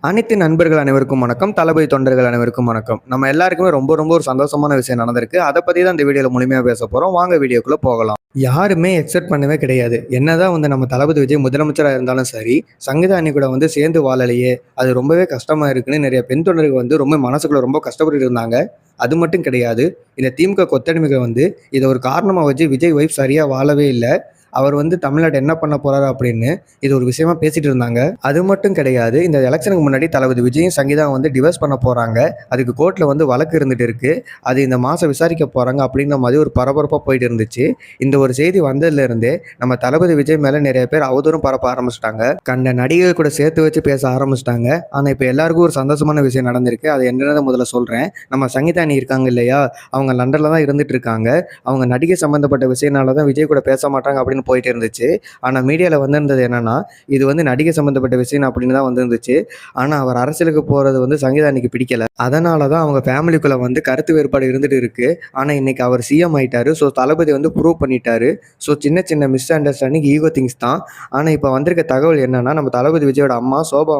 அனைத்து நண்பர்கள் அனைவருக்கும் வணக்கம். தளபதி தொண்டர்கள் அனைவருக்கும் வணக்கம். நம்ம எல்லாருக்குமே ரொம்ப ரொம்ப ஒரு சந்தோஷமான விஷயம் நடந்திருக்கு. அதை பத்தி தான் இந்த வீடியோல முழுமையா பேச போறோம். வாங்க வீடியோக்குள்ள போகலாம். யாருமே எக்ஸ்பெக்ட் பண்ணவே கிடையாது. என்னதான் நம்ம தளபதி விஜய் முதலமைச்சரா இருந்தாலும் சரி, சங்கீதா அண்ணி கூட சேர்ந்து வாழலையே, அது ரொம்பவே கஷ்டமா இருக்குன்னு நிறைய பெண் தொண்டர்கள் ரொம்ப மனசுக்குள்ள ரொம்ப கஷ்டப்பட்டு இருந்தாங்க. அது மட்டும் கிடையாது. இந்த திமுக கொத்தடிமைகள் இதை ஒரு காரணமா வச்சு விஜய் ஒய்ஃப் சரியா வாழவே இல்லை. அவர் தமிழ்நாடு என்ன பண்ண போறாரு அப்படின்னு இது ஒரு விஷயமா பேசிட்டு இருந்தாங்க. அது மட்டும் கிடையாது. இந்த எலெக்ஷனுக்கு முன்னாடி தளபதி விஜயும் சங்கீதா டிவோர்ஸ் பண்ண போறாங்க. அதுக்கு கோர்ட்ல வழக்கு இருந்துட்டு இருக்கு. அது இந்த மாசம் விசாரிக்க போறாங்க அப்படின்ற மாதிரி ஒரு பரபரப்பா போயிட்டு இருந்துச்சு. இந்த ஒரு செய்தி வந்ததுல இருந்தே நம்ம தளபதி விஜய் மேல நிறைய பேர் அவதூறும் பரப்ப ஆரம்பிச்சிட்டாங்க. கண்ட நடிகர்கள் கூட சேர்த்து வச்சு பேச ஆரம்பிச்சிட்டாங்க. ஆனா இப்ப எல்லாருக்கும் ஒரு சந்தோஷமான விஷயம் நடந்திருக்கு. அது என்னன்னு முதல்ல சொல்றேன். நம்ம சங்கீதா அண்ணி இருக்காங்க இல்லையா, அவங்க லண்டன்ல தான் இருந்துட்டு இருக்காங்க. அவங்க நடிகை சம்பந்தப்பட்ட விஷயனாலதான் விஜய் கூட பேச மாட்டாங்க அப்படின்னு போயிட்டு இருந்துச்சு. ஆனா மீடியால வந்திருந்தது என்னன்னா, இது நடிகை சம்பந்தப்பட்ட விஷயம் அப்படின்னு தான் வந்திருந்துச்சு. ஆனா அவர் அரசியலுக்கு போறது சங்கீதா அன்னைக்கு பிடிக்கல. அதனாலதான் அவங்க ஃபேமிலிக்குள்ள கருத்து வேறுபாடு இருந்துட்டு இருக்கு. ஆனா இன்னைக்கு அவர் சிஎம் ஆயிட்டாரு. ஸோ தளபதி ப்ரூவ் பண்ணிட்டாரு. ஸோ சின்ன சின்ன மிஸ் அண்டர்ஸ்டாண்டிங், ஈகோ திங்ஸ் தான். ஆனா இப்ப வந்திருக்க தகவல் என்னன்னா, நம்ம தளபதி விஜயோட அம்மா சோபா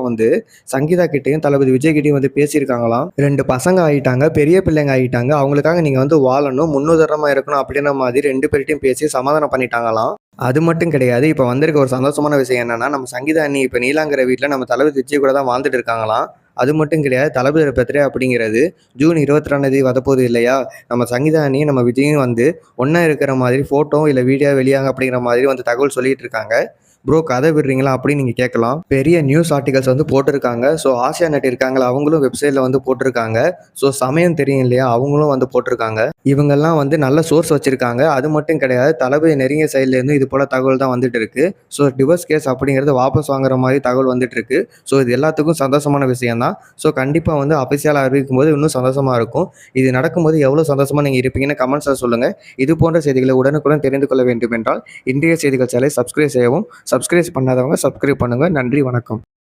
சங்கீதா கிட்டையும் தளபதி விஜய் கிட்டையும் பேசியிருக்காங்களாம். 2 பசங்க ஆயிட்டாங்க, பெரிய பிள்ளைங்க ஆயிட்டாங்க, அவங்களுக்காக நீங்க வாழணும், முன்னுதாரணமா இருக்கணும் அப்படின்ற மாதிரி 2 பேர்ட்டையும் பேசி சமாதானம் பண்ணிட்டாங்களாம். அது மட்டும் கிடையாது. இப்போ வந்திருக்க ஒரு சந்தோஷமான விஷயம் என்னன்னா, நம்ம சங்கீதா அண்ணி இப்போ நீலாங்கரை வீட்டில் நம்ம தளபதி விஜய் கூட தான் வாழ்ந்துட்டு இருக்காங்களாம். அது மட்டும் கிடையாது. தளபதியோட பர்த்டே அப்படிங்கிறது ஜூன் 22 வரப்போகுது இல்லையா. நம்ம சங்கீதா அண்ணியும் நம்ம விஜயும் ஒன்றா இருக்கிற மாதிரி ஃபோட்டோ இல்லை வீடியோ வெளியாங்க அப்படிங்கிற மாதிரி தகவல் சொல்லிட்டு இருக்காங்க. ப்ரோ கதை விடுறீங்களா அப்படின்னு நீங்கள் கேட்கலாம். பெரிய நியூஸ் ஆர்டிகல்ஸ் போட்டிருக்காங்க. ஸோ ஆசியா நெட் இருக்காங்களா, அவங்களும் வெப்சைட்டில் போட்டிருக்காங்க. ஸோ சமயம் தெரியும் இல்லையா, அவங்களும் போட்டிருக்காங்க. இவங்கெல்லாம் நல்ல சோர்ஸ் வச்சுருக்காங்க. அது மட்டும் கிடையாது. தளபதி நெருங்கிய சைட்லேருந்து இது போல் தகவல் தான் வந்துட்டு இருக்கு. ஸோ டிவோர்ஸ் கேஸ் அப்படிங்கிறது வாபஸ் வாங்குற மாதிரி தகவல் வந்துட்டு இருக்கு. ஸோ இது எல்லாத்துக்கும் சந்தோஷமான விஷயம் தான். ஸோ கண்டிப்பாக அஃபிஷியலாக அறிவிக்கும் போது இன்னும் சந்தோஷமாக இருக்கும். இது நடக்கும்போது எவ்வளோ சந்தோஷமாக நீங்கள் இருப்பீங்கன்னு கமெண்ட்ஸில் சொல்லுங்கள். இது போன்ற செய்திகளை உடனுக்குடன் தெரிந்து கொள்ள வேண்டும் என்றால் இன்றைய செய்திகள் சேனலை சப்ஸ்கிரைப் செய்யவும். சப்ஸ்கிரைப் பண்ணாதவங்க சப்ஸ்கிரைப் பண்ணுங்கள். நன்றி, வணக்கம்.